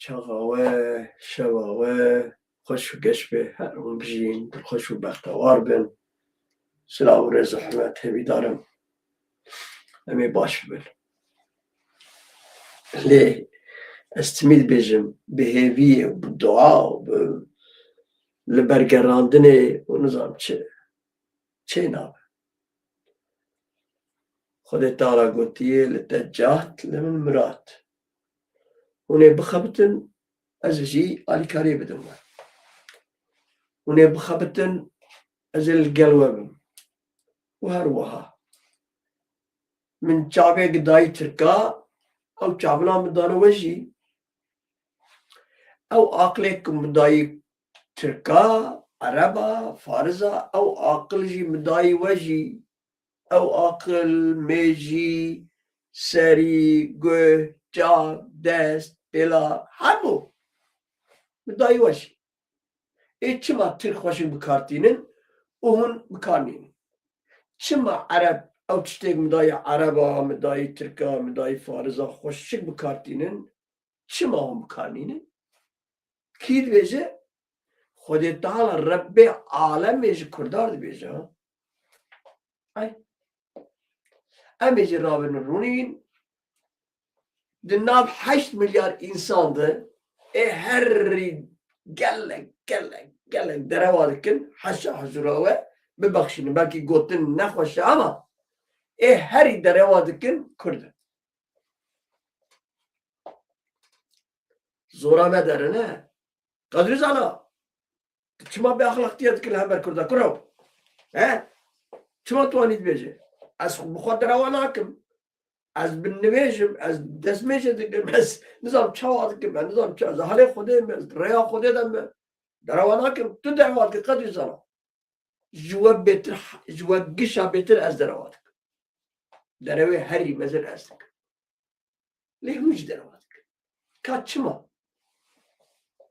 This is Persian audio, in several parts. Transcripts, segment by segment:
چاقاوه شواوه خوش و گش به هر اون بجین خوش و بختوار بن سلام و رزق حمد همی دارم همی باش ببن لی استمید بجم به هیوی و دعا و لبرگراندنه و نظام چه نابه خود تعالی گوتیه لتجاهت لمن مرات ونه بخبتن از جی آلیکاری بدم ونه بخبتن از القلوة بم وهروها من شعبي قداي تركا أو شعبنا مدانا وجي أو عقلك مداي تركا عربا فارزا أو عقل جي مداي وجي أو عقل ميجي سري قوه جاب دست بلا همو مداي وجي إيه ما ترك وشي بكارتينن وهن بكارنين شما عرب او تشتيق مداي عربا مداي تركا مداي فارزا خوشك بكارتينن شما هم بكارنين كيد بيجي خود تعالى رب عالم بيجي كردار دي بيجي ها اي ام بيجي رابن الرونين دناب 8 مليار انسان ده اي هري قلق دروادكن حشا حجراوه ببخشين بلكي قوتن نخوش اما هری دروا دکن کرد زورا مداره نه قدر زالا چما به اخلاقیت کل هم بر کرده کرو چما توانید بیجه از بخواد دروا ناکم از بنویشم از دست میشه دکم از نظام چوا دکم نظام چوا زهاله خوده ریا خوده دم دروا ناکم تو دروا دکم قدر زالا جوا گشا بیتر از دروا دکم دروي هري مزل أسك ليه وش درواتك كاتشما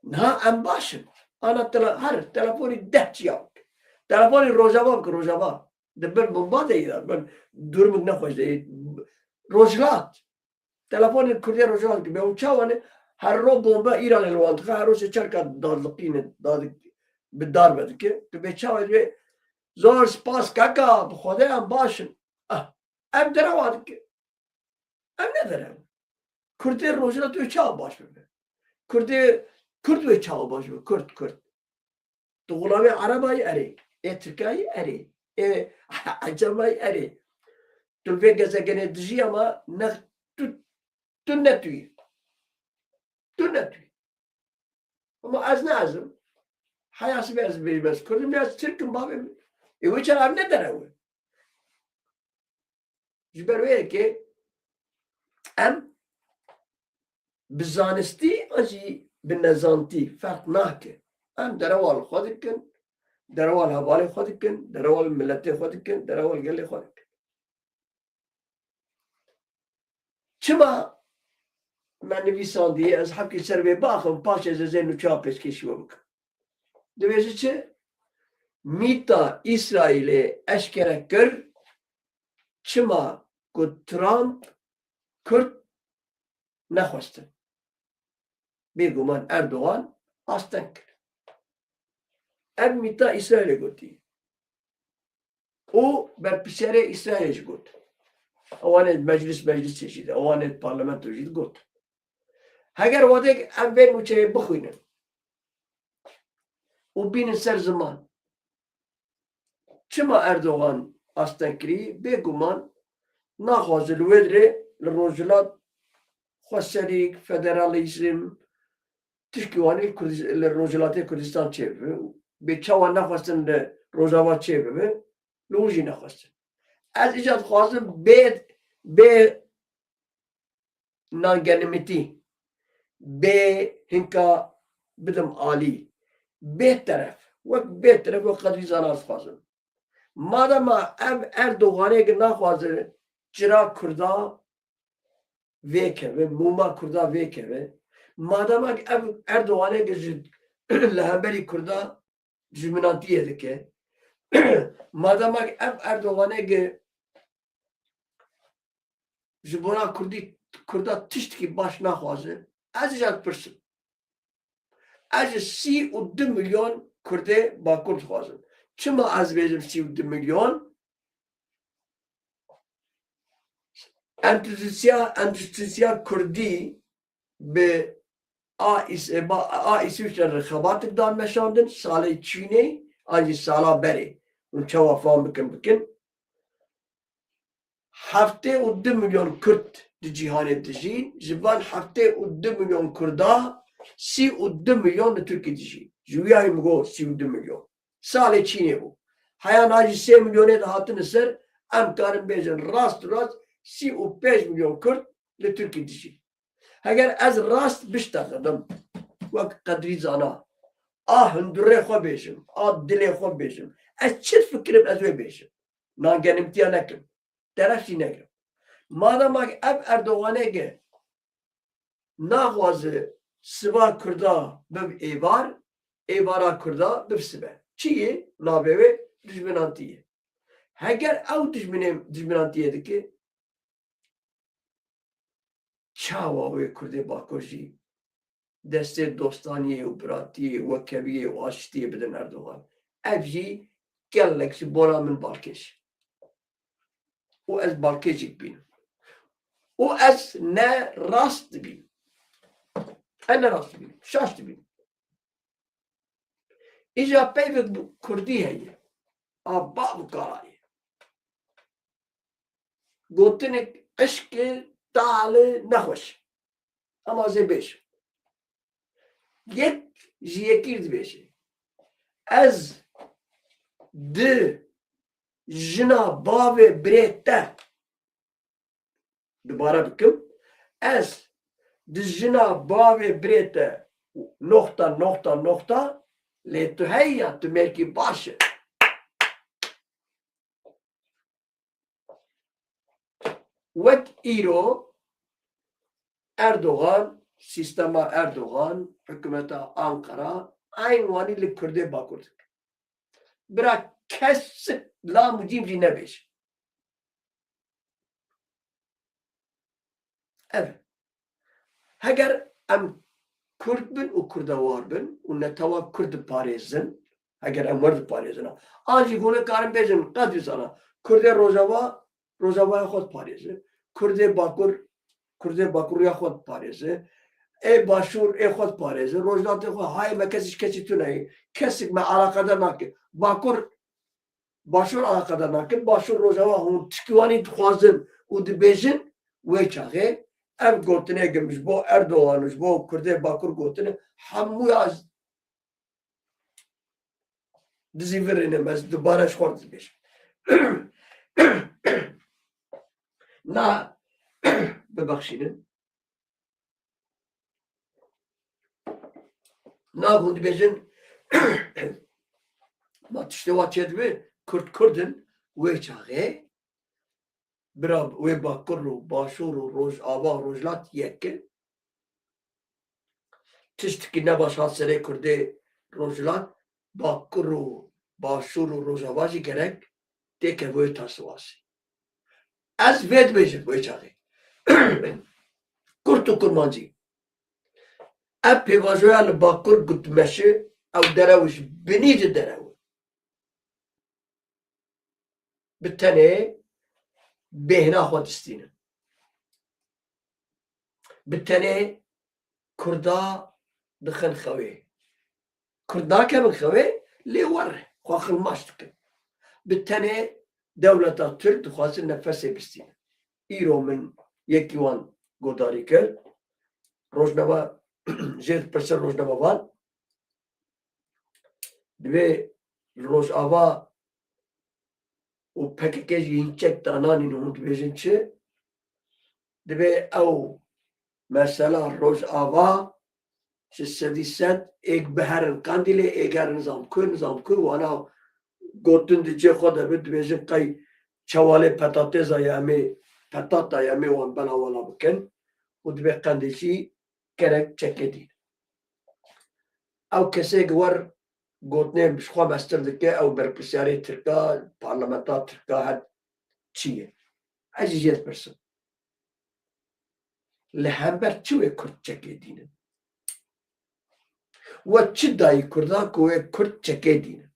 نا أم باشم أنا تلفوني دهت ياك تلفوني روجابا دبر من بعد إذا من دور من نخوش ده روجلات تلفوني كردي روجلات بيوتشاوانه هر رو بومبا إيران الوالد هر روز شركة دادلقين داد بالدار بدك تبيتشاوه زور سپاس كاكا بخوده أم باشم ام دروادك ام ندارم کردی روزنا توی چاو باش ببین کرد توی چاو باش ببین کرد تو غلامی عربای اری ترکایی اری عجمای اری تو في جزاكني دجي اما نخ تنتوي اما از نازم حياس بي بس كل الناس تركم بابي يوجه عم ندروا جبروه که ام بزانستی اجی بنزانتی فرق ناکه ام دروال خودکن دروال حوالی خودکن دروال ملت خودکن دروال گلی خودکن چما من نویساندی از حبکی سر به باخم پاش از زین و چاپش کشیو بکن دویزه چه میتا اسرائیل اشکره کر چما که ترامپ کرد نخواستن بگومان اردوغان آستن کرد ام میتا اسرائیل گوتی او بر پسر اسرائیلش گوت اوانه مجلس چشید اوانه پارلمنت چشید گوت اگر واده ام بین موچه بخوینن و بینن سر زمان چما اردوغان آستن کری بگومان نخواست الودره للرجلات خسريك فدراليزم تشكيواني الرجلات كردستان تشيف بيتشاوان نخواستن روجاوات تشيف لوجي نخواستن از ايجاد خواستن بي نانجانمتي بي هنكا بدم عالي بيترف وقدر زاناز خواستن مادام ام اردوغاني نخواستن چرا کردا ویکه و موما کردا ویکه و مادام اردوغانه که لهبری کردا جمناتیه دکه مادام اردوغانه که جبونا کردا تشت کی باش نخوازه از ایجاد پرسن از 32 میلیون کرده باکور خوازن چما از بیجم 32 میلیون اندستریا کردی به آیسوش رخابات دان مشاندن سال چینی آنجی سالا بری اون چه وفام بکن 72 میلیون کرد دی جیهان دجین جوان 72 میلیون کردا 32 میلیون ترکی دجین جویای مگو 32 میلیون سال چینی بو هیان آجی 3 میلیونه ده هاتن سر ام کارم بیجن راست 35 میلیون کرد لترکی دجین اگر از راست بشتغلم وقت قدری زانا هندوره خو بیشم دلی خو بیشم از چه فکرم از وی بیشم نانگنمتیا نکم درفتی نگرم مادام اب اردوغانه گه ناغوازه سوا کردا بب ایوارا کردا بب سبه چیه؟ نابوه دجمنانتیه اگر او دجمنانتیه دکی چاواوی کرده باکوشی دسته دوستانیه و براتیه و کبیه و آشتیه بدن اردوغان ابجی گلکش بولا من بالکش و از بالکشی بینم و از نه راست بینم انا راست بینم شاشت بینم ایجا پیوک کردی هیه آبا کارایه گوتنک عشق دال نخوش اما زی بیش یک جیکیرد بیشه از ده جنا باوی بریته دوباره بکم از ده جنا باوی بریته نقطه لیتو هیا تو ملکی باشه وک ایرو اردوغان سیستم اردوغان حکومت آنکارا این وانی لکرده باکرد برا کس لا مجیم جی نبیش evet اگر ام کرد بن و کردوار بن و نتوا کرد پاریزن اگر ام ورد پاریزن آنجی گونه کارم بیزن قدر سانا کرد روزاوا خود پاریزه کرد باکور یا خود پاریزه ای باشور ای خود پاریزه روزنات خود های ما کسی تو نهی کسی ما علاقه دار نکه باشور علاقه دار نکه باشور روزاوا هم تکیوانی خوازن و دی بیزن وی چاقه ام گوتنه گمش با اردوغانش با کرده باکور گوتنه هموی از dizi verinemez دوباره خورد بشه نه ببخشید نه بود بیشن ما تشتوات چدوه کردن وی چاقه برا وی باکر رو باشور و روز آبا روزلات یکه تشتکی نباشد سره کرده روزلات باکر رو باشور و روز آبازی گرک دیگه وی تاسواسی از وید بیشن وی چاقه کرد و کرمانجی اب پیوازویان باکر گتمشه او دروش بنید درو بتنه بهنا خود استینه بتنه کردا دخن خوی کردا که من خوی لیوره خواخل ماشتکن بتنه دولتا ترک دخواست نفسه بستینه ایرو من یکی وان گوداری کرد روزنامه زیر پرسر روزنامه وان دوی روز آوا و پکیج اینچک دانانی نمود بیشن چه دوی او مثلا روز آوا چه سدیست ایک بهرن قندیله ایگر نظام که وانا گوتن دیجه خود بید بیشن قی چواله پتاتیزا یامی پتاتا یامی وان بنا والا بکن و دوی قندیشی کرک چکه دید او کسی گوار گوتنه بشخوا مستر دکه او برپرسیاری ترکا پارلمانتا ترکا هد چیه عزیزیت برسن لحنبر چوه کرد چکه دینن وچ دای کردا کوه کرد چکه دینه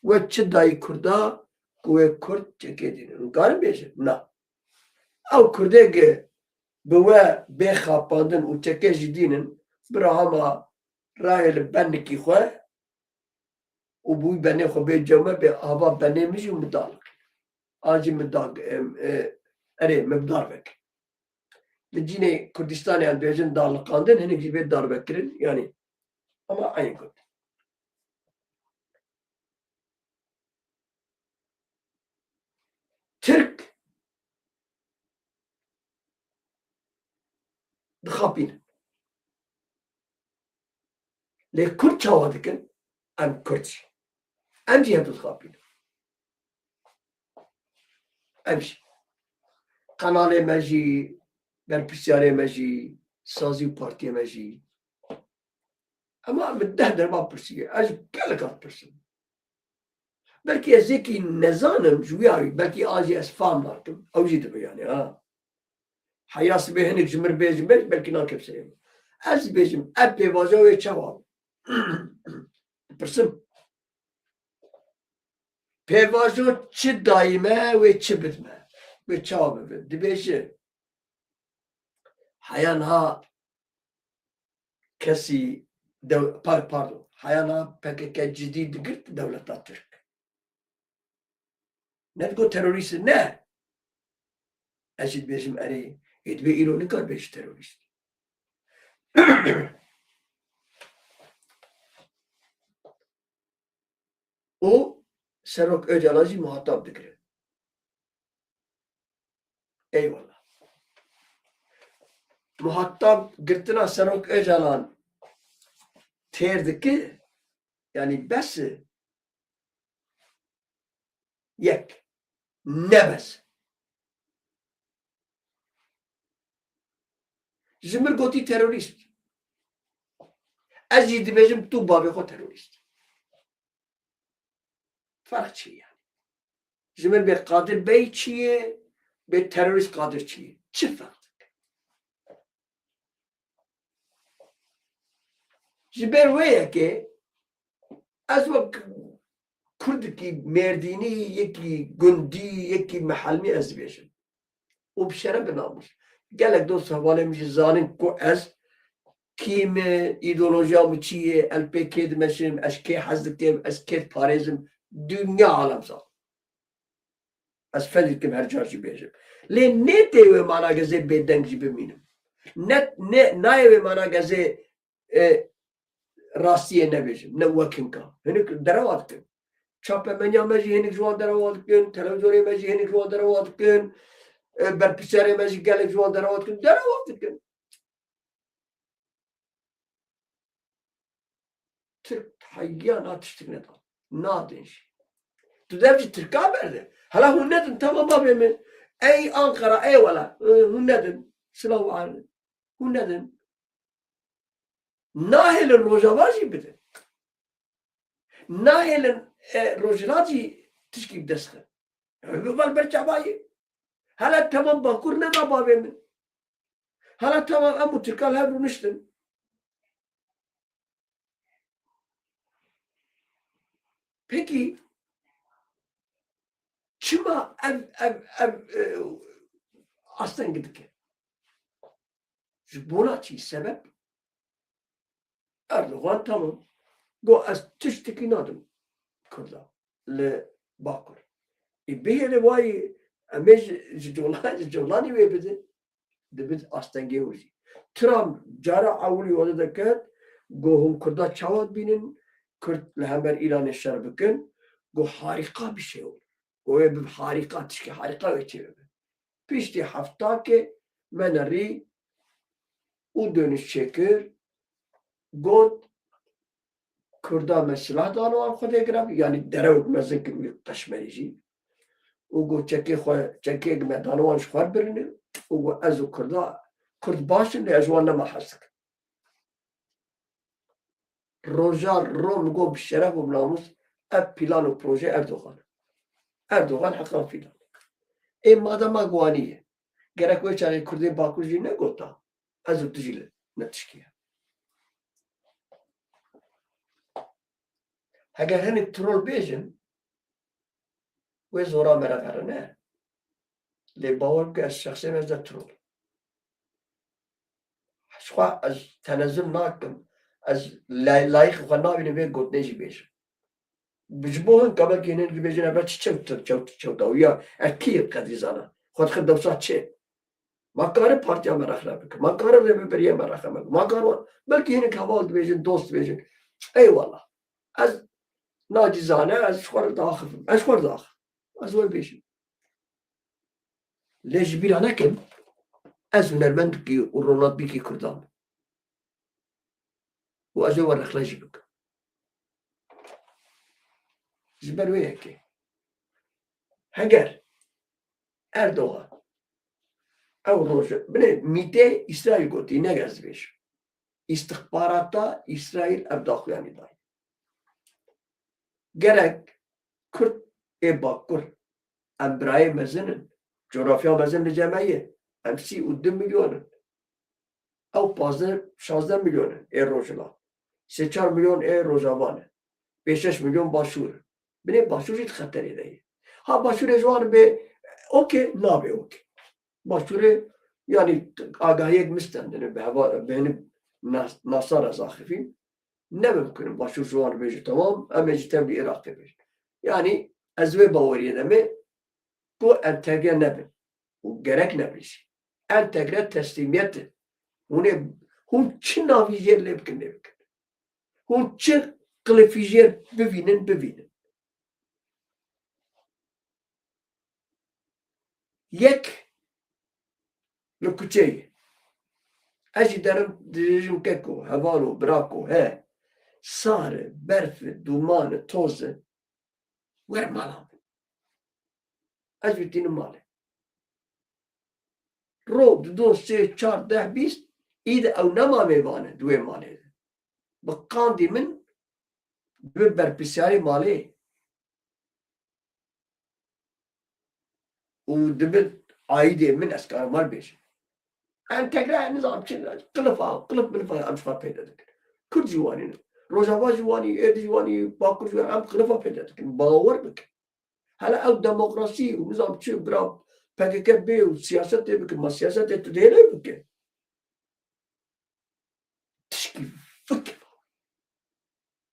وچ دای کردا کوه کرد چکه دینه کارم بیشه نه او کرده که بوا بخاپاندن و چکه جدینن برا هما رای لبنکی خواه و بوی بنی خو به جمعه به آبا بنی میشه مدالق آجی مدالق اره مبدار بک لجینه کردستانی هم بیجن دالقاندن هنه جیبه دار بکرن yani ama aynı kod. Türk dixapîn lê Kurd çawa dikin em Kurd jî em jî hevdû dixapînin em jî qenalê me jî berpirsiyarê me jî sazî û partiyê me jî ama min deh derma pirsiye ez gelek hat pirsim belkî ez yekî nezanim ji wî awî belkî a jî ez fam nakim ew jî dibe yani ha heya sibê hinek ji min bêjin belkî nakim serê min ez bêjim ev pêvaja wê çawa pirsim pêvajo çi dayîme wê çi bidme wê çawa bibe dibêje heya niha kesî pardon heya niha PKK cidî digirt dewleta Tirk ne digo terorîst ne ez jî dibêjim erê ê divê îro nikar bêje terorîst û Serok Öcalan jî muhatap dikirin eyvallah muhatap girtina Serok Öcalan têr dike yani bes yek nebes ji min gotî terorîst ez jî dibêjim tu bavê xwe terorîst fark çi ye ji min bê Qadir Bey çi ye bê terorîst Qadir çi ye çi fark ji ber wê yekê ez wek Kurdikî Mêrdînî yekî gundî yekî mehelmî ez dibêjim û bi şeref bi namus gelek dost hevalê min jî zanin ku ez kî me îdeolojiya min çi ye LPK dimeşim ez kê hez dikim ez kê parêzim dünya alem zan ez fez dikim her car jî bêjim lê nê tê wê mana gezê bêdeng jî bimînim nayê wê mana gezê rastiyê nebêjim ne wekin ka hinek derewa dikin çapemenya me jî hinek ji wan derewa dikin televizyonê me jî hinek ji wan derewa dikin berpirsiyarê me jî gelek ji wan derewa dikin Türk heyyan hat tiştek nedan nadin jî tu dev jî Tirka berde hala hûn nedin tamam bavê min ey Ankara ey wela hûn nedin silah û anî hûn nedin nahêlin Rojava jî bidin nahêlin Rojhilat jî tişkî bi dest xin vel berçavayê hala tamam bakur neda bavê min hala tamam em û Tirkan hev rûniştin pekî çima ev astengî dike ji bona çi sebep Erdoğan tamam go ez tiştekî nadim Kurda li Bakur bêyê wayê em ê ji colanî wê bidin dibin astengê û jî Trump cara ewilî wade deket got hûn Kurda çawa dibînin Kurd li hember Îranê şer bikin got harîqa bir şey ol got wê bi harîqa tişkî harîqa wê çê bibe piştî heftakê me nerî û dönüş çêkir got Kurda me silah dano an xwedê girab yani derewek mezin kir wî Qeşmerî jî û got çekêk me dano wan ji xwe birînin û got ez û Kurd başin lê ez ji wan nema hez dikim roja rom got bi şeref û bi namus ev pîlan û proje Erdoğan heqan fîlan ê madema guanî ye gerek wê çarê Kurdê Bakur jî negota ez û tu jî li نتشكيها اگر هنی ترول بیجن و زورا مرا فرنه لی باور که از شخصی مزد ترول شخوا از تنظیم ناکم از لایق خوا نابینه بیر گوت نیجی بیجن بجبوهن قبل که اینن بیجن اول چه داویا اکی قدری زنه خود دوسا چه ما کار پارتیا مرخلا بکن ما کار ریبریه مرخلا بکن ما کار بلکه اینه کهوال بیجن دوست بیجن ای والله از ناجزانه از شخور داخل از شخور داخل از وی بیشم لیش بیرانه کن از هنرمند کی و رونات بی کی کردان و از وی ورخلاجی بکن زبر ویه که هنگر اردوغان او روشه بله میته اسرائیل گوتی نگرز بیش استخباراتا اسرائیل ابداخیانی دای gerek Kürt Bakur em birayê mezin in coğrafya mezin li cemeyê em 32 milyon in ew 16 milyon in ê rojila 3-4 milyon ê rojavan in 5-6 milyon başûr in binê başûr jî di xeterê de ye ha başûrê ji wan bê okê nabe okê başûrê yanî agahiyek mistendine bi heva benim nasara zaxifîn نممكن باشور جوان بيجي تمام أما جتم لإراق بيجي يعني أزوي باورية دمي بو أنتاجر نبي وجرك نبيش أنتاجر تسليميات هون چه نافيجر لبكن هون چه قلفيجر ببينن يك لكوتشي أجي درم ديجم كيكو هبالو براكو ها ساره برف دومان توزه ور مالام از بیتین ماله رو دو سه چار ده بیست اید او نما میوانه دوی ماله بقاندی من دو برپسیاری ماله و دبت عایده من اسکار مال بیشه انتگره نظام چه قلب بلفا امشقا پیدا دکن کرد جوانی نه روجاوا جوانی اید جوانی باکر جوانی هم خلافا پیدا کن باور بکن حالا او دموکراسی و نظام چه برا PKK بی و سیاست بکن ما سیاست تو دیره بکن تشکی فکر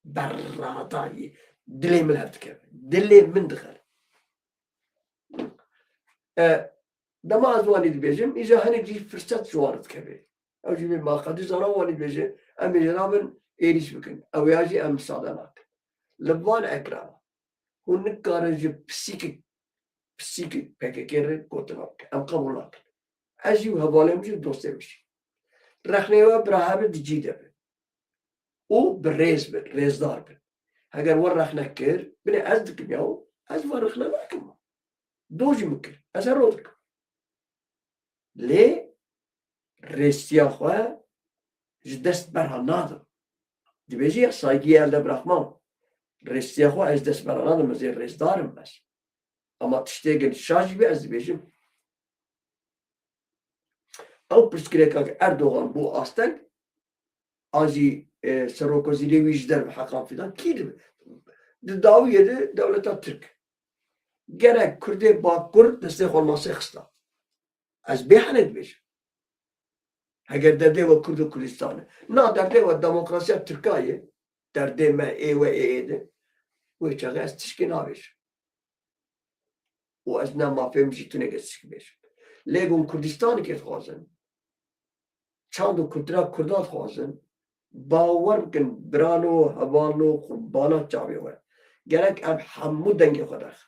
برادایی دلی من هفت کرد دلی من دخل دما ازوانی دی بیجم ایجا هنگ جی فرصت جوارد کرده او جی ما قدی زنوانی بیجه امی جنابن ایریش بکن او یاجی ام سادنات لبوان اکرام هون نکارج پسیکی پکر کوتناک ام قبولات اجی و حوالم جو دوسته بشی رخنه و براه دیجی ده او رزدار بن اگر ور رخنه کر بنی از دکم یاو از ور رخنه نکم دوجی مکر از رود کم لی رستیا خواه جدست برها نادم دیبیجی سایگی elde bırakmam. Restiyahu ez desperanadım ez rezdarım bes. Ama tiştegen şarj gibi ez dibijim. Ew pirsgirêka Erdogan bu astek azî Serokozîlê wî ji derve heqan filan kî dibe? Di dawiyê de dewleta Tirk. Gerek Kurdê Bakur destê xwe masê xista. Ez bê henê dibêjim. Heger derdê we Kurd û Kurdistanê. Na derdê we demokrasiya Tirkayê derdê me ê we ê de wê çaxê ez tişkê navêjim. û ez ne mafêm jî tune ez tişkî bêjim. Lê hûn Kurdistanê kê dixwazin çand û kultura Kurda dixwazin باور بکن برانو هوانو قربانا چاوی و gerek em hemû dengê xwe derxe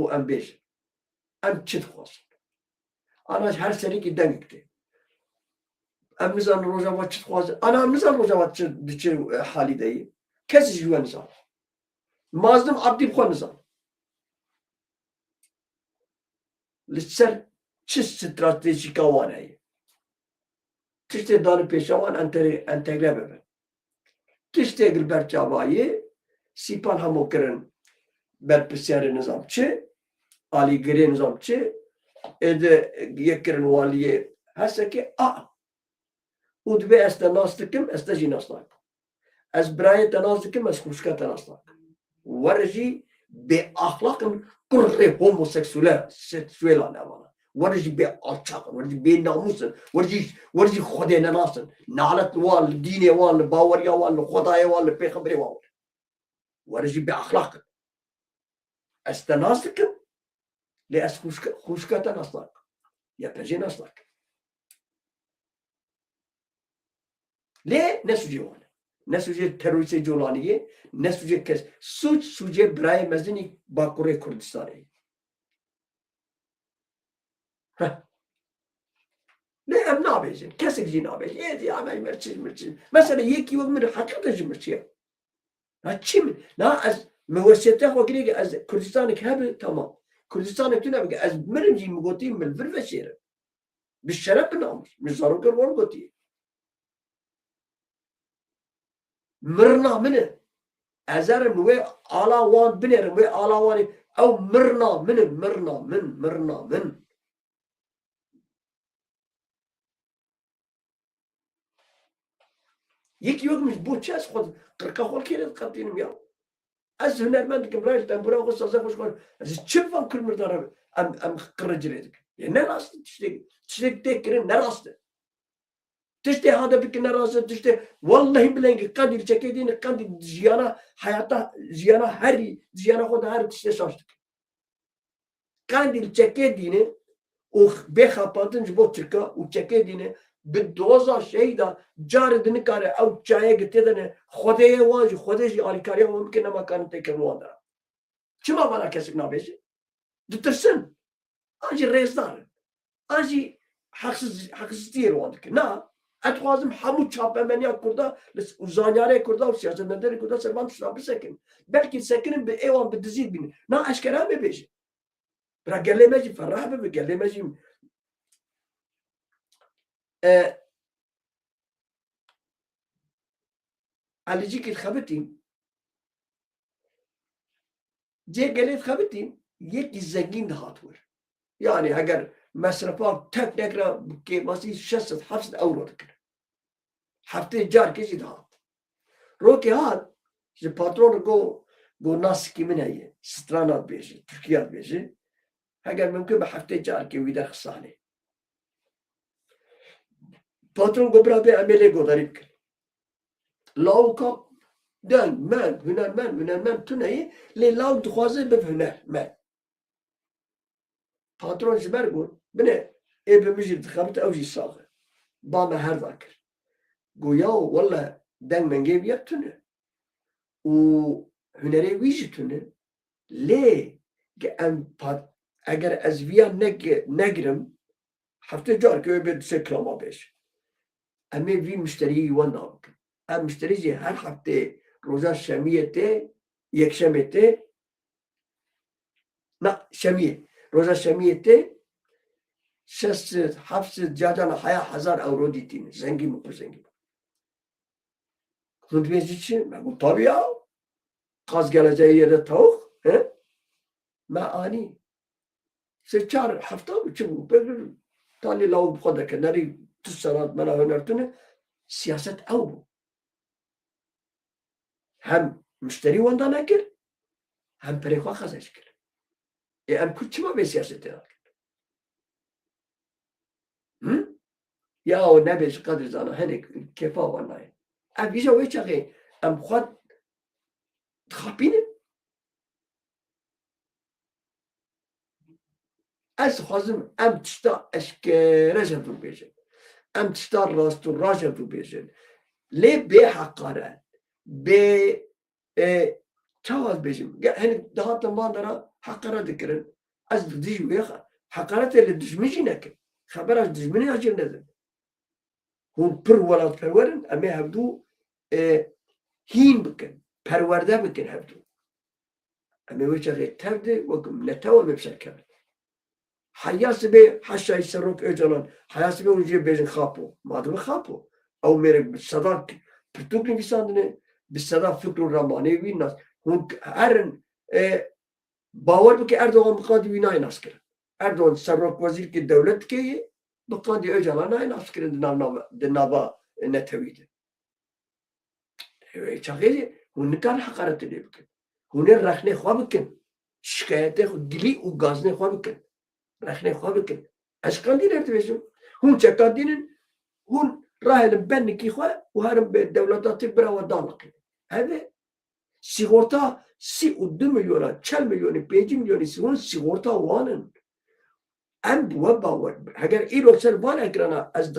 û em bêjin em çi dixwazin ana her serîkî deng dike em nizanin rojava çi dixwazin ana em nizanin rojava di çi halî de yê kesî ji we nizan mazlum abdî bi xwe nizan li ser çi stratejîka wan heye tiştê danî pêşa wan entegre bibe. Tiştê gil berçavayê sîpan hemû kirin berpirsiyarê nizamçı, alîgirê nizamçı, êdî yek kirin waliyê hersekê a و دبی است ناس دکم است جی ناس نکم از برای تناس دکم از خوشکا تناس نکم ورجی به اخلاق قره هوموسکسوال سکسوال نوانا ورجی به alçak ورجی به ناموس ورجی خود نناسن نالت وال دین وال باوریا وال خدای وال پیغمبر وال ورجی به اخلاق است ناس دکم لی از خوشکا تناس نکم یا پجی ناس نکم لی نسوجی وال نسوجی تروریست جولانیه نسوجی کس سوجه برای مزنی باکوره کردستانه نه ام نابیزن کسی که نابیزن ایدی همه مرچیز مثلا یکی وقت من حقیقتش مرچیه نه چی من نه از موسیقی خواهی که از کردستان که هبه تمام کردستان که نبگه از مرم جی مگوتی ملفر و شیره به شرف نامش مزارو کروان گوتی مرنا منه ازارم وی آلا وان بنرم وی آلا وانی او مرنا من یکی وقت مش بود چه از خود قرقه خول کردن قبطینم یا از هنرمند که برای تنبورا و سازه خوش کنم از چه فهم کرمر دارم ام قرجره دک یعنی نراسته تشتیک تکرین نراسته تشتي هذا بك نراسه تشتي والله بلنگ قدر چکیدین قدر جیانا حیاتا جیانا هری جیانا خود هر تشتي شاشتك قدر چکیدینه و بخاپاتن جبو ترکا و چکیدینه به دوزا شهیدا جار دنکاره او چایه گتیدنه خوده وانج خودش آلیکاری هم ممکن نما کارن تکر وان دارم چما بنا کسک نابیشه دترسن آنجی ریزدار آنجی حقسız دیر وان دکر نه اتخوازم همو چاپمنیا کرده و زانیاره کرده و سیاستمداری کرده سرمان تشنا بسکن بلکه سکنن به ایوان به دزید بینه نه اشکره هم ببیشه برا گله مجی فرح ببه گله مجی علیجی که خبتیم جه گلید خبتیم یکی زنگین دهات ور یعنی اگر مصرفا تک نکره که ماسی 600-700 euro دکر هفته جار کشی دهات رو که هات جه پاترون گو ناس کی من هیه سترانات بیشه ترکیات بیشه اگر ممکن به هفته جار که ویده خسانه پاترون گو برا به عمله گو دارید کن لاو کا دن من هنرمند تو نهی لی لاو دخوازه به هنرمند پاترون جبر گون بنه ای به مجید خبت اوجی ساخه با ما هر ذاکر گویا والله دن منگه بیاد تونه و هنری ویجی تونه لی اگر از ویا نگرم هفته جار که به سه کلاما بیش امی وی مشتری وان نامکن ام مشتری جی هر هفته روزا شمیته یک شمیته نه شمیه روزا شمیته 600-700 جاجانا 1000 euro دیتین زنگی مپر زنگی خود بیشی چی؟ مگو طبیعی ها قاز geleceği yere tavuk ما آنی سه چهار هفته چه بگیر تالی لاو بخواد که نری تو سرات منا هنرتونه سیاست او هم مشتری واندا نکر هم پریخوا خزش کرد ام کچی ما به سیاست نکر یا او نبیش قدر زانا هنک کفا وانای ام بیجا وی چاقی ام خواد خابینه از خوازم ام تشتا اشکره جدو بیشن ام تشتا راست و را جدو بیشن لی به حقارت به چاواز بیشم هنک دهاتم بان دارا حقارت دکرن از دیجو بیخا حقارت لی دجمجی نکن خبر از دجمنی اجر ندن هون پر ولاد پرورن امی هفدو هین بکن پرورده بکن هفدو امی وچه غیر تفده وکم نتاوه مبسر کرد حیاس به حشای سروک اجلان حیاس به اونجا بیشن خاپو مادم خاپو او میره صدا پرتوک نویساندنه به صدا فکر و رمانه وی ناس هون هرن باور بکه اردوغان بقادی وی نای ناس کرد اردوغان سروک وزیر که دولت که بقادی اجلان نای ناس کرد دنابا نتويده چاقی هون کار حقارت دی بکن هون رخنه خواب بکن شکایت خود دلی و گازنه خواب بکن رخنه خواب بکن اشکال دی رفت بیشم هون چکار دینن هون راه بن کی خواه و هرم به دولتاتی برا و دانقی هذا sigorta 32 milyona 40 milyoni 5 milyoni sigorta وانن ام باور اگر ایرو سر وان اگرنا از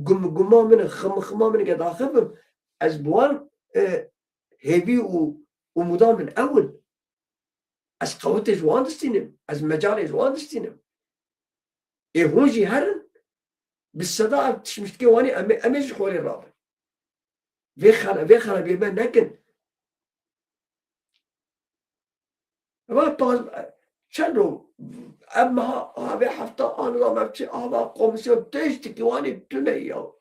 گما من خما من قد اخفم از بوان هيفي ومدام من اول از قوت جوان دستينم از مجال جوان دستينم ايه هونجي هرن بالصداع تشمشتكي واني اميج خوري الرابع في خلا بيما نكن ما باز چندو اما هذا حفظة انا ما بتشي هذا قومسيون تشتكي واني تنيا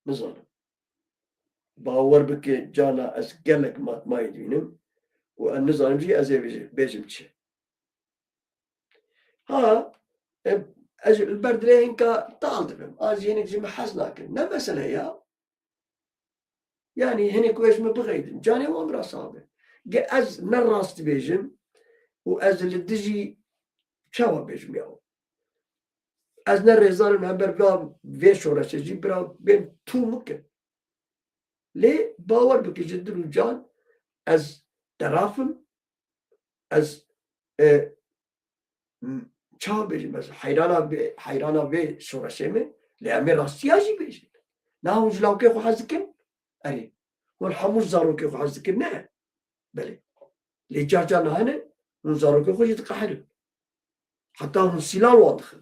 نظام باور بك جانا از قلق ما يدينم والنظام جي از بيجم تشي ها از البرد لين كا طالبهم از ينك جي محزناك نا مسألة يا يعني هني كويس ما بغيد جاني وامر صعبة از نراست بيجم واز اللي تجي شوا بيجم ياو از نرزار من بر في شورش جي برا بين تو ممكن ليه باور بك جد الجان از درافم از چا بيجم از حيرانا في شورشمه لأمي راستياجي بيجم ناو جلاوكي خو حزكم أري والحموش زاروكي خو حزكم نه بلي لي جاجانا هنا ونزاروكي خو يتقحر حتى هم سيلان واضح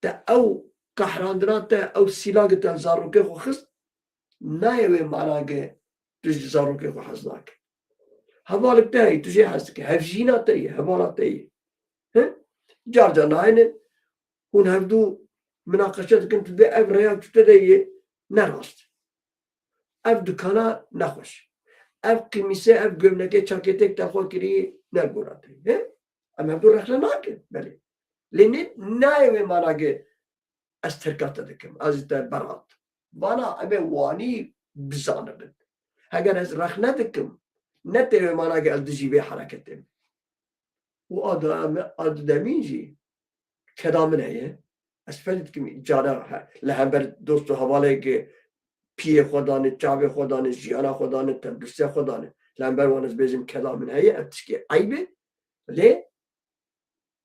تا او قحراندنا تا او سيلاق تا زاروكي خو خست نايوي معناك تجي زاروكي خو حزناك هبالك تاي تجي حزك هفجينا تاي هبالات تاي ها جاجانا هنا هون هفدو مناقشات كنت بي اف ريال تتدي نراست اف دكانا نخوش اف قميصه اف gömleke çaketek تخو كري نرگوراتي ها اما هفدو رخلا ناكن بلي لأن نايوي معناك استركات دكم ازتا برات وانا ابي واني بزانبن اگر از رخنا دكم نتوي معناك الدجي بي حركتم وادميجي كدامن هي اسفلتكم جانا لهبر دوستو حواله پی خدانه چاوی خدانه جیانا خدانه تندرسه خدانه لامبر وانز بيجم كلامن هي اتشكي عيبه ليه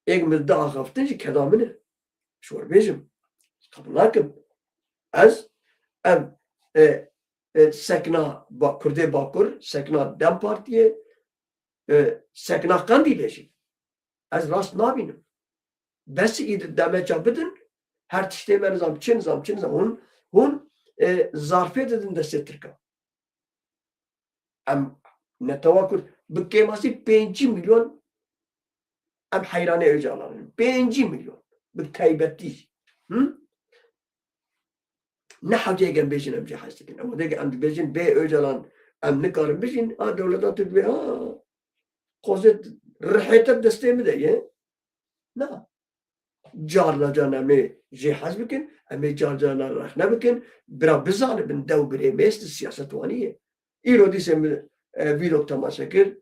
ايك مدعا خفتنجي كلامنه شو بيجم قبل لكن از ام سكنا كردي باكر سكنا دم بارتيه سكنا قندي بيجي از راست نابينم بس ايد دمه بدن هر تشتي من نظام چه نظام هون ظرفیت دادن دست ترکا ام نتواکر بکیماسی 5 میلیون ام حیرانه اجالان 5 میلیون بتایبتی نه حاجه گم بیشین ام جهاز کن اما دیگه ام بیشین به اجالان ام نکارم بیشین دولتات به قوزت رحیت دسته میده نه جارنا جانا مي جهاز بكن امي جارنا رخنا بكن برا بزانه بن دو بري ميست السياسة وانية ايرو دي سم فيلوك تماشا كر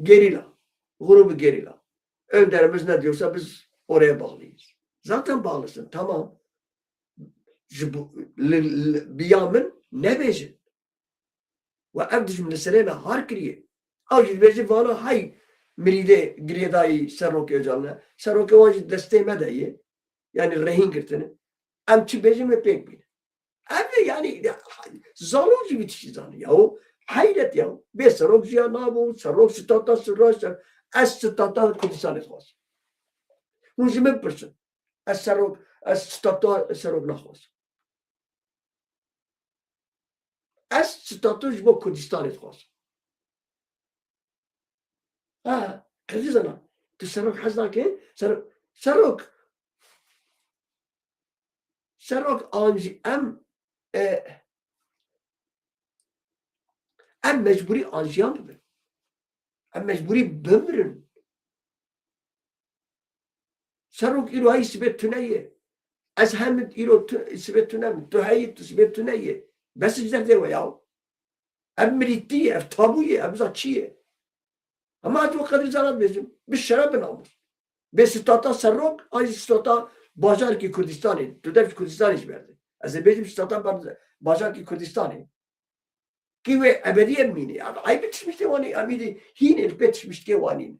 gerilla grubu gerilla önderimiz ne diyorsa biz oraya bağlıyız zaten bağlısın tamam biyamın ne bejin ve evdiş meselene har kiriye avcı bejin vana hay مريدة قريداي سروك يجالنا سروك واجد دستي مدعي يعني الرهين كرتنا أم تبيجي مبيك بين أم يعني زاروجي بتشي زاني ياو حيرت ياو بي سروك جيا نابو سروك ستاتا سراش أس ستاتا كردستان خاص ونجي من برسن أس سروك أس ستاتا سروك نخواص أس ستاتا جبو كردستان خاص كذا تسرق حزنك سرق سرک آنجی ام مجبوری آنجیان ببین، ام مجبوری بمرن. سرک ایرو هایی سبت تنیه، از همه ایرو سبت تنم، تو هایی تو سبت تنیه، بس جدر ده ویاو. ام مریتیه، ام تابویه، ام زاچیه. اما تو قدر زنان بیزم، به شراب ناموس. به ستاتا سرک، آنجی ستاتا بازار کی کردستانی، تو درش کردستانیش برده. از بیزم ستاتا بازار کی کردستانی. كيوي أبدية ميني أي بتشمشتي واني أميدي هين البتشمشتي واني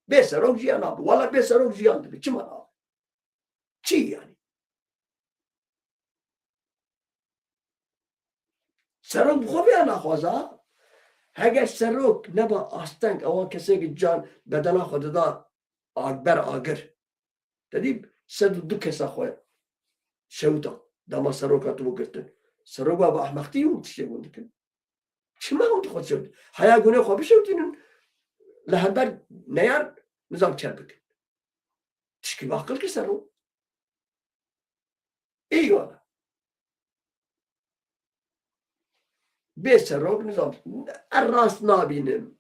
بس روك جي أنا ولا بس روك جي أنا بتشم أنا شي يعني سروك بخوفي أنا خوازا هاجر سروك نبا أستنك أو كسيك جان بدنا خود دا أكبر آگر تديب سد دو كسا خوي شوتا دما سروك أتو قرتن سروك بابا أحمقتي وتشتي وندكن شما هم تخوض شوت حياة قولي خواه بشوتين لهبر نيار نظام كربك تشكي باقل كسرو ايوه بسروك نظام الراس نابينم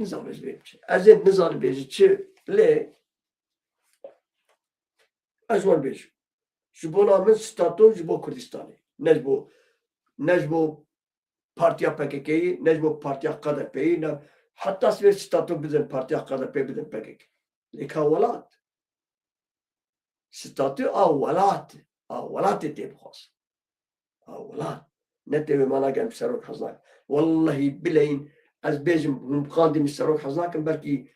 نظام ايش بيمشي ازين نظام بيجي تشي ليه ازوان بيجي جبونا من ستاتو جبو كردستاني نجبو بارتيا PKK نجبو بارتيا KDP حتى سوي ستاتو بدن بارتيا KDP بدن PKK لكاولات ستاتو اولات تيب خاص اولات نتبه مانا قال بسروك حزناك والله بلين از بيجم مقادم السروك حزناك بركي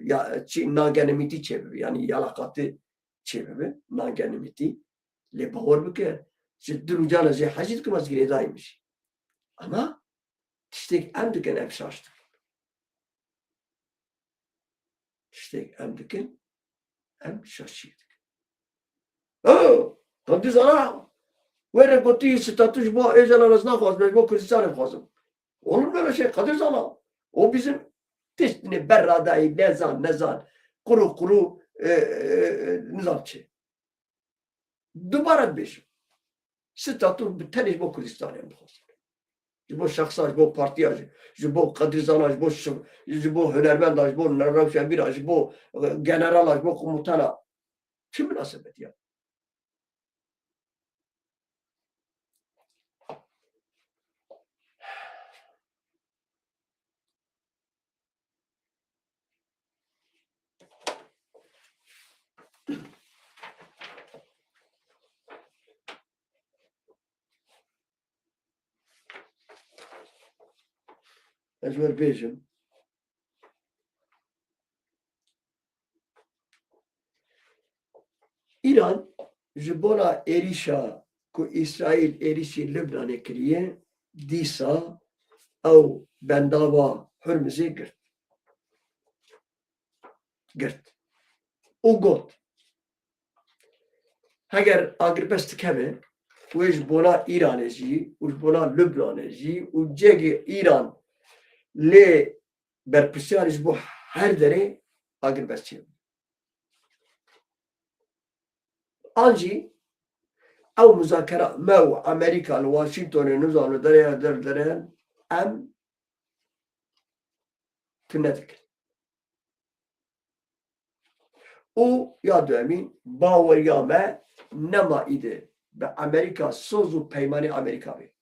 يا شيء ناقانميتي تشبه يعني علاقاتي تشبه ناقانميتي اللي باور بك جدلو جانا زي حاجتكم از غير دايمش اما تشتيك امدكن ابشاشتك تشتيك امدكن ام شاشيتك قد زرع وين قلتي ستاتوش بو اجل انا ناخذ مجموع كردستان بخوازم olur mu öyle şey Kadir Zala? O bizim testini berradayı nezan kuru nizamçı. Dubarat beş. Statü biteniş bu Kürdistan'ı bخوازم. Bu şahsaj, bu partiyaj, bu Kadir Zala, bu hünermendaj, bu Ravşenbiraj, bu generalaj, bu komutana. Kim münasebet ya? Ezber bejim. İran jibona erişa ku İsrail erişi Lübnan'e kiriye disa ew bendava Hürmüz'e girt. O got heger agripestik hebe و ji bona İranê jî û ji bona Lübnanê jî û cegê İran lê berpirsiyarê ji bo her derê agribest çê. An jî ew muzakera me û Amerîka li Washingtonê nizanu derya derdere em tu nedikin. û ya duhemîn baweriya me nema îde be Amerika soz û peymanê Amerika bê.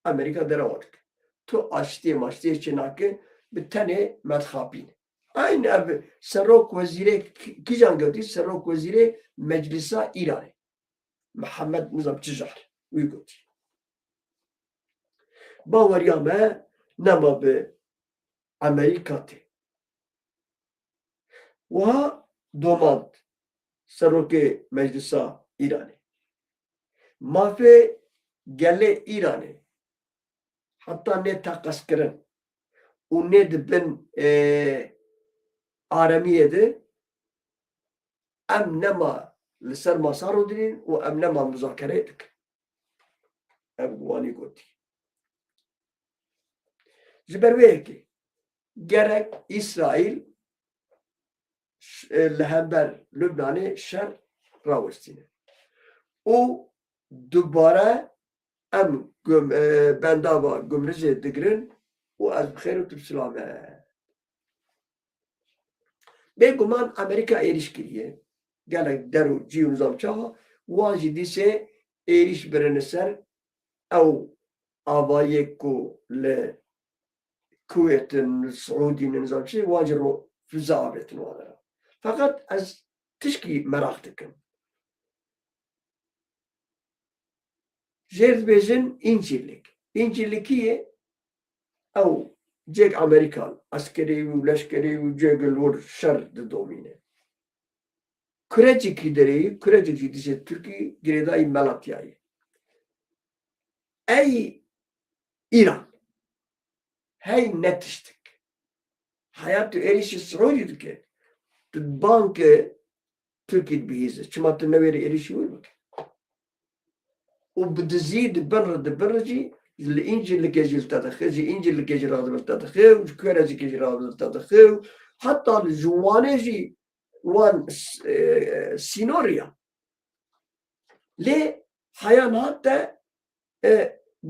Amerika derawa dike. Tu aştiye maştiye çê nake bi tenê medxapîn. Aynı ev serok wezîrê kîjan gotî serok wezîrê Meclisa İranê. Mihemed Nizam Cijar wî gotî. Baweriya me nema bi Amerika tê. Wiha domand serokê Meclisa İranê. Mafê gelê İranê hatta ne taqaskirin û nê dibin aremiyê de em nema li ser masa rodinên û em nema muzakereyê dikin. Ev wanî gotî. Ji ber wê yekê gerek İsraîl لهمبر لبناني شر راوستينه او دوباره ام بنداوا گمرزه دگرن و از بخیر و تب سلامه بگمان امریکا ایریش کریه گلک درو جیو نظام چاها واجی دیسه ایریش برنسر او آبایی کو لكويت السعودي نظام شيء واجروا في زابط وهذا فقط از تشكي مراختكم جيرد بيجن إنجيلكية أو جيك أمريكان عسكري ولشكري وجيك الور شر دومينه كرجي كدري كرجي جديد تركي جريداي ملاتياي أي إيران هاي نتشتك حياته إيريش السعودي دكي البنك تركي بيزة شما تنويري إيريش ويبك وبتزيد برجي الإنجيل اللي كيجي تدخل زي إنجيل اللي كيجي رادم تدخل وكرة زي كيجي رادم تدخل حتى الجوانجي وان سينوريا ليه حياة حتى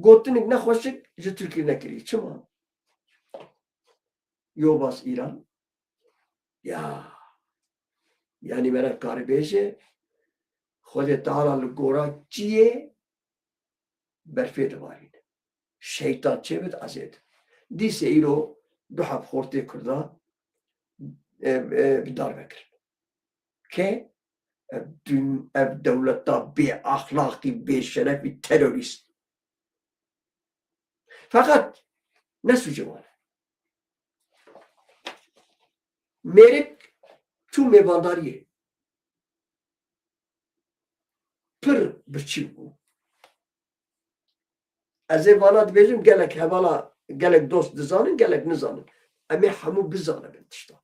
قوتنك نخوشك جي تركي نكري شما يوباس إيران يعني مرا كار بيجي خود تعالى لقورا چيه برفي دوارين شيطان چه بد عزيد دي سيرو دوحب خورتي كردا بدار بكر كي دولتا بي اخلاقي بي شرفي تيروريست فقط نسو جوان ميرك تو ميوانداريه پر بچی بو از ایوانات بیجم گلک هوالا گلک دوست دزانن گلک نزانن امی همو بزانن بنتشتا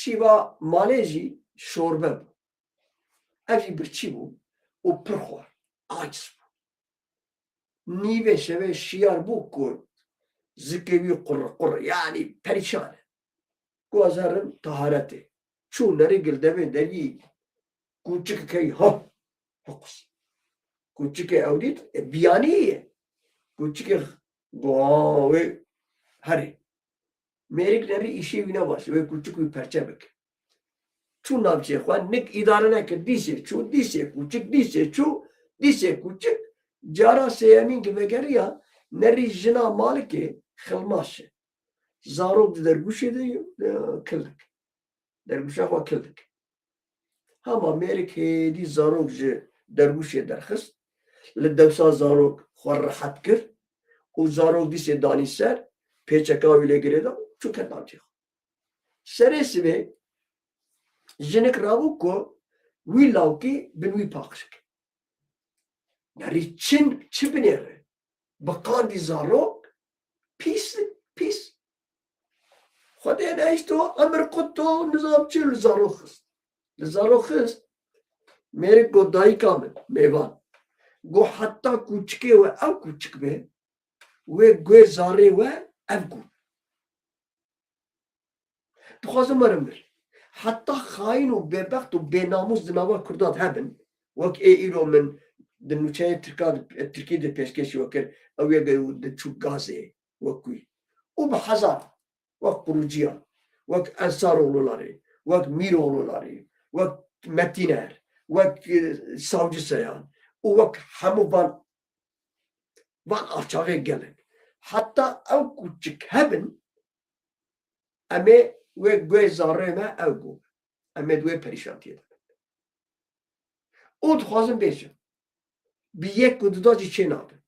شیوا مالجی شوربه بو اوی برچی بو و پرخوار عاجز بو نیوه شوه شیار بو که زکوی قر یعنی پریشانه کو ازارن طهارته چون نری گلدوه دری کوچک کی ها حقس کوچک اودیت بیانیه کوچک گاوه هری میریک نری ایشی وینا باشه و کوچک وی پرچه بک چون نامچه خوان نک اداره نکرد دیسه چون دیسه کوچک دیسه چون دیسه کوچک جارا سیامین که وگریا نری جنا مالکه خلماشه زاروب درگوشه دیو کلک درگوشه خوا کلک هما ميرك هيدي زاروك جي دربوشي درخص للدوسا زاروك خوار راحت كر وزاروك دي سيداني سر بيچكاوي لگريدا چو كتنام جيخ سرسي بي جنك رابو كو وي لاوكي بنوي پاقشك يعني چن بنيره بقان دي زاروك پيس خده نايشتو امر قطو نظام چل زاروك خست لزارو خست میره گو دایی کامل میوان گو حتی کوچکه و او کوچک به و گوی زاره و او گو دخوازم مرم بر حتی خاین و ببخت و بیناموز دناوا کرداد هبن وک ایرو من دنوچه ترکی ده پیشکشی وکر او یه ده چوب گازه وکوی او بحزار وک قروجیان وک انصار اولولاری وک میر اولولاری وك متينر وك ساوجي سيان وك همو وان ارچاقه گلن حتى او كوچك هبن امي وك گوه زاره ما او گو امي دوه پریشانتیه دارن او دخوازم بیشم بی یک کدوداجی چه نابن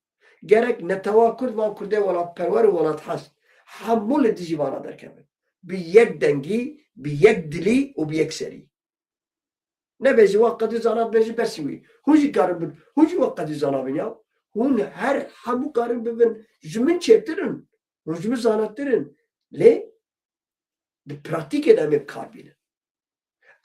گرک نتوا کرد وان کرده ولاد پرور و ولاد حست همول دیجی وانا در کمن بی یک دنگی بی یک دلی و بی یک سری نبيجي وقت زانات بيجي بسوي هوجي قارن هوجي وقت زانابين يا هون هر همو قارن ببن جمن چپترن هوجي زاناترن ليه بپراتيك ادامه بكار بينن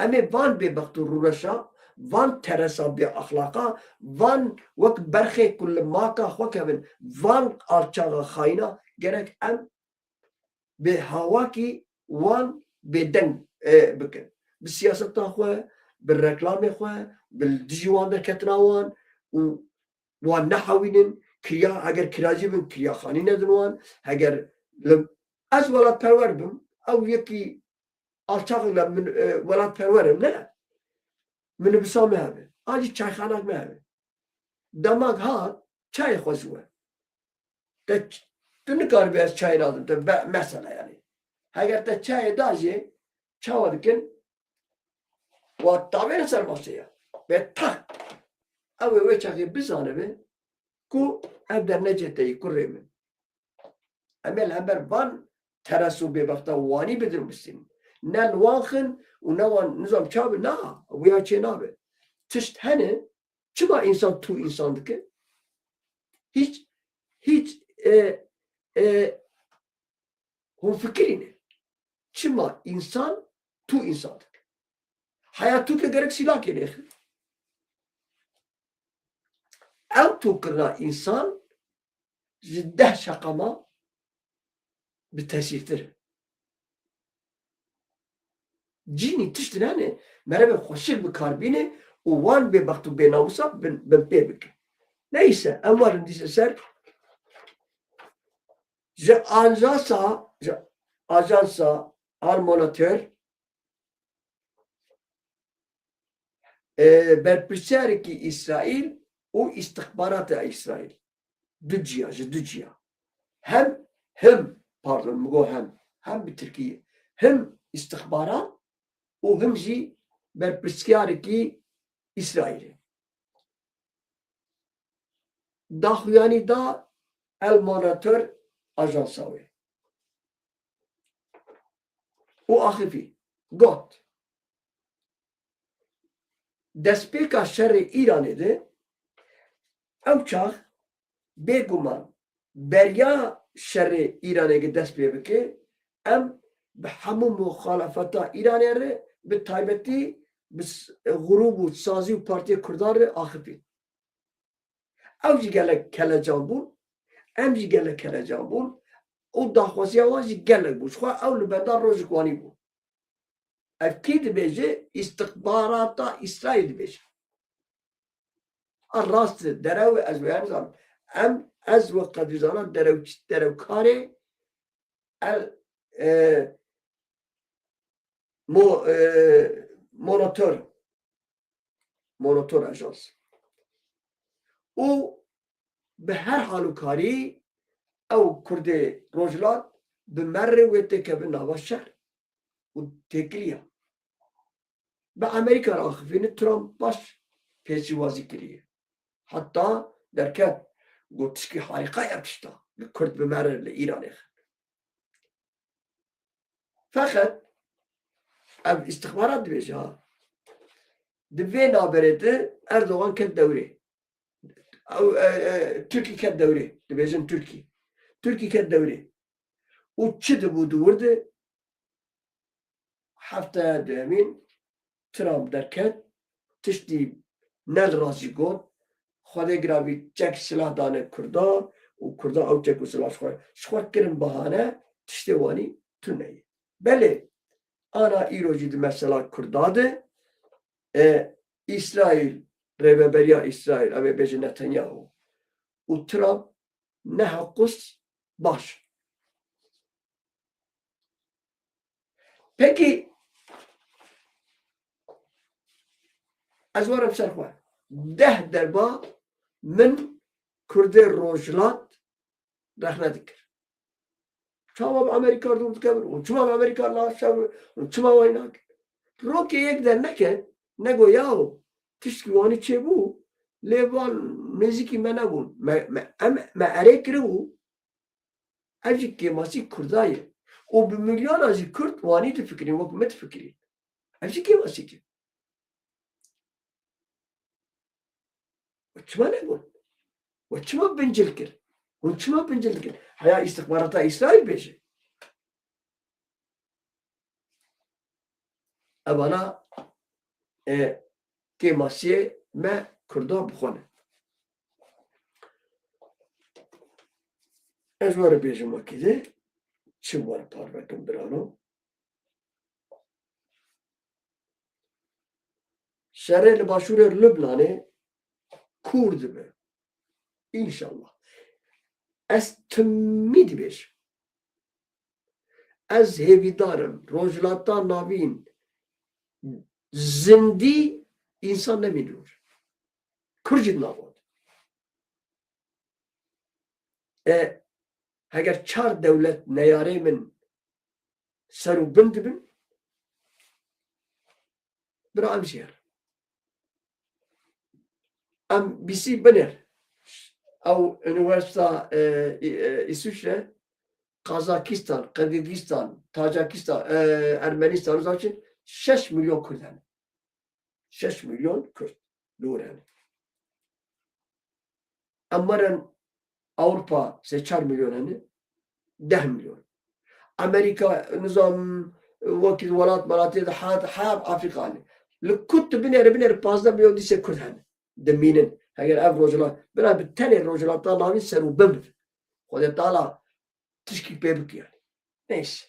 امي وان ببختو رورشا وان ترسا باخلاقا وان وقت برخي كل ماكا خوكبن وان ارچاغا خاينا گرك ام به هواكي وان بدن بکن بالسیاست خو بالرکلام خو بالدجوان در کتناوان وان نحوینن کریا اگر کراجی بن کریا خانی ندنوان اگر از ولاد پرور بم او یکی alçak من ولاد پرورم نه من بسامه هبه آجی چای خانک مهبه دماغ هات çay خوزوه ده تو نکار بیاز çay lazım da mesela yani eğer de çay daji çavadken و تابعين سر مصيا بتاع أو وجهك بزانه به كو أبدا نجتي كريم أمل همبر بان ترسو ببختا واني بدر مسلم نال واخن ونوان نظام شاب نا ويا شيء نابه تشت هنه شما إنسان تو إنسان دك hiç هم فكرينه شما إنسان تو إنسان دك حياتو كجرك سلاك يا أخي أو توكرنا إنسان جده شقما بتأثير جيني تشترانه مرة خوشك بكاربينه ووان ببختو بيناوسا بنبيبك نيسا أموال ديسا سر جا أجانسا الموناتور برپرسیارێکی ئیسرائیل و ئیستخباراتە ئیسرائیل دوجیا ji دوجیا hem pardon مگو hem bi Tirkiye hem istihbarat û hem jî berpirsiyarێkî İsraîlê daxuyanî da el monitör ajansa wê û axivî got destpêka şerê İranê de ew çax bêguman beriya şerê İranê dest pê bike em bi hemû muxalefeta İranê re bi taybetî bi grûp û sazî û Partiya Kurdan re axivî ew jî gelek kelecan bûn em jî gelek kelecan bûn û daxwaziya wan jî gelek bû jixwe ew li benda rojek wanî bû ev kî dibêje istihbarata İsraîl dibêje rast derew ez wêyan zanim em ez ve qedî zanim derewkarê el monitör ajans û bi her halûkarî ew Kurdê Rojhilat bi merrê wê tê kevin nava şer û têkiliya bi Amerîka re axivîne Trump baş pêşîwazî kiriye heta derket got tişkî harîqa ya tişta bi Kurd bi merre li Îranê feqet ev istihbarat dibêje ha di vê naberê de Erdogan ket dewrê Tirkî ket dewrê dibêjin Tirkî ket dewrê û çi dibû di wir de hefteya duhemîn Trump derket tiştî nel razî got Xwedê giravî çek silah dane Kurdan û Kurdan ew çek û silah ji xwe kirin bihane tiştê wanî tuneyê belê ana îro jî di mesela Kurda de İsraîl rêveberiya İsraîl ew ê bêje Netanyahu û Trump neheqûs baş pekî ez warim ser xwe deh derba min Kurdê Rojhilat rexne dikir çawa bi Amerîka dûr dikevin û çima bi Amerîka naşev û çima wê nakir rokê yek derneke nego yaw tiştî wanî çêbû lê wan nêzîkî me nebûn me erê kiribû ev jî kêmasî Kurda ye û bi milyona jî Kurd wanî difikirîn wek me difikirîn ev jî kêmasî ke çima nebûn we çima bincil kir hûn çima bincil kir heya istihbarata İsraîl bêje evana kêmasiyê me Kurda bixwe ez were bêjim wekî de çi were parvekim birano شرع لباشور لبناني كورد به İnşallah. Ez tümid beş. Ez hevidarım. Rojlata navin. Zindi insan ne biliyor? Kırcid navod. Eğer çar devlet neyare min seru bind bin bir amşer. Am bisi bener. Av üniversite İsviçre, Kazakistan, Kırgızistan, Tacikistan, Ermenistan zaten 6 milyon Kürt. 6 milyon Kürt. Doğru. Ama Avrupa 4 milyon hani 10 milyon. Amerika nizam vakit velat malatiyede hayat Afrika'nı. Lükkut biner 15 milyon dise Kürt hani. Deminin. Eğer ev rojular, bana bir tane rojular talavi seru bimdir. Kodet tala tişkik bebek yani. Neyse.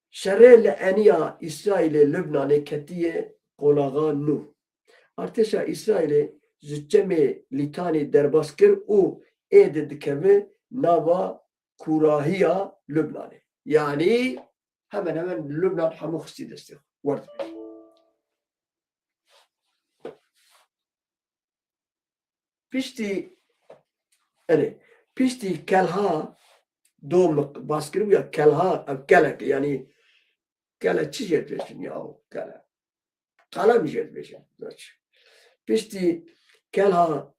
Şerrel eniya İsrail'e Lübnan'e ketiye kolağa nu. Arteşa İsrail'e zücceme litani derbaskir u ede dikeme nava kurahiya Lübnan'e. Yani hemen Lübnan hamu hısti destek. Vardı. Pişti pişti kelha dom baskir ya kelha kelek yani kele çiz etmesin ya kele. Kala bir etmesin. Pişti kelha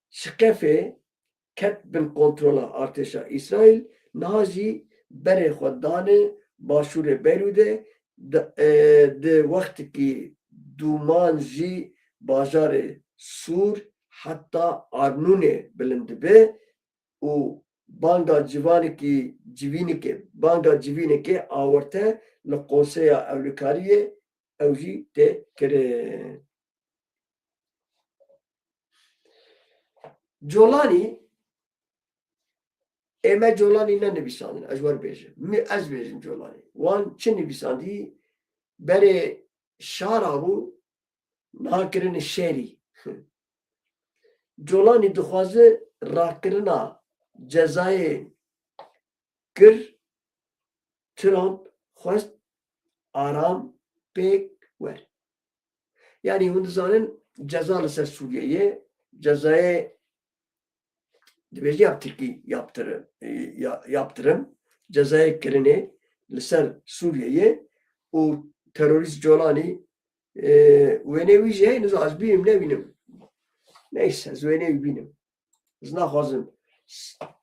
şikefe ket bin kontrola arteşa İsrail nazi bere xwedane başure Beyrûdê de vakti ki duman jî bajarê Sûr heta Arnûnê bilind dibe û banga civînekê awirte li Qoseya Ewlekariyê ew jî tê kirin. Colanî Eme Colanî ne nivîsandin ez werbêjim. Ez bêjim Colanî. Wan çi nivîsandî berê şara bû nakirin şerî. Colanî dixwaze rakirina cezayê kir Trump xwest aram pêk wer. Yani hûn dizanin ceza li ser Sûriyeyê cezayê dibêjî Tirkî yaptırım cezayê kirinê li ser Sûriyeyê û terörist Colanî wênê wî jî hey niza ez bînim nebînim. Neyse ez wênê wî bînim. Ez naxwazim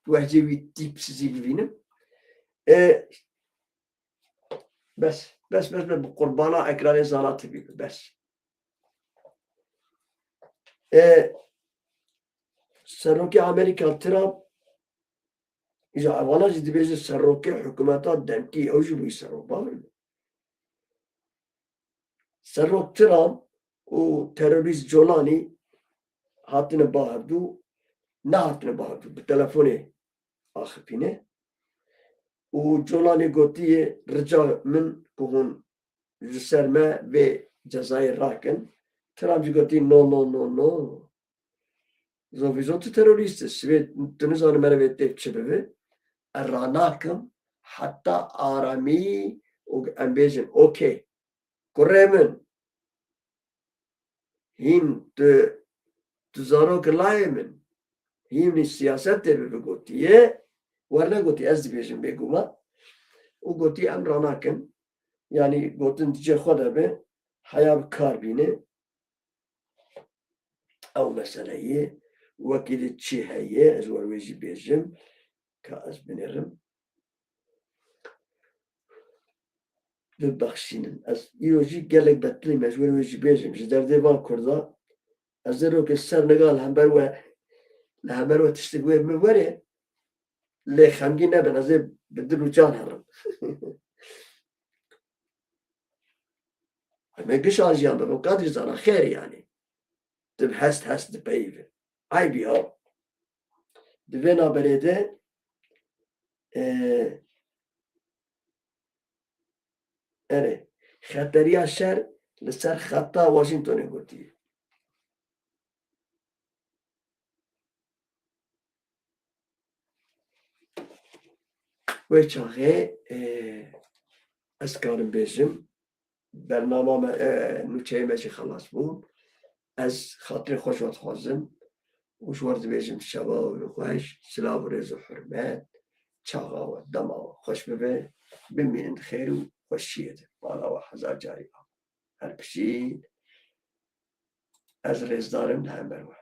wehcê wî tîp sizî bibînim. Bes bi qurbana ekranê zana tibî bes. Serokê Amerîka Trump îja evana jî dibêje serokê hikûmeta demkî ew jî bûyî serok bawer. Serok Trump û terörist Colanî hatine baherdû nehatine baherdû bi telefonê axipîne û Colanî gotiye rica min ku hûn ji ser me vê cezayê rakin. Trump jî gotiye no. Zovîzo tu terorîst e tu nizanim me re vê têv çi bibe. Ez ranakim heta aramî û em bêjin okey. Kurê min hîn tu zarok layê min hîn siyasetê bibe gotiye werne gotiye ez dibêjim bêguma û gotiye em ranakin yani gotin dicê xwe de be heya bi kar bîne ew meseleyê wekî di çi heye ez werwê jî bêjim ka ez binêrim bibexşînin ez îro jî gelek betilîm ez werwê jî bêjim ji derdê van Kurda ez ê rokê ser nigal hember we li hemer we tiştek wê min were lê xemgîn nebin ez ê bi dil û can herim. Em ê gişan jiyan bibin qedrî zana xêr yani. Dib hest dipeyivin. Aybî haw. Di vê naberê de xeteriya şer لسر خطا واشنطن قلتي ويشاغي اسكارم بيجم برنامه نوچه ماشي خلاص بون از خاطر خوش وتخوزم وش ورد بيجم شباب وخوش سلام ورز وحرمات چاقا و دما خوش ببه بمين خير وخوشيت وانا وحزار جاري هر بشي از رز دارم نهم بروح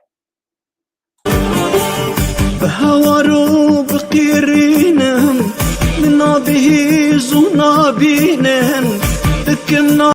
بهوارو بقيرينن من به زونا بينن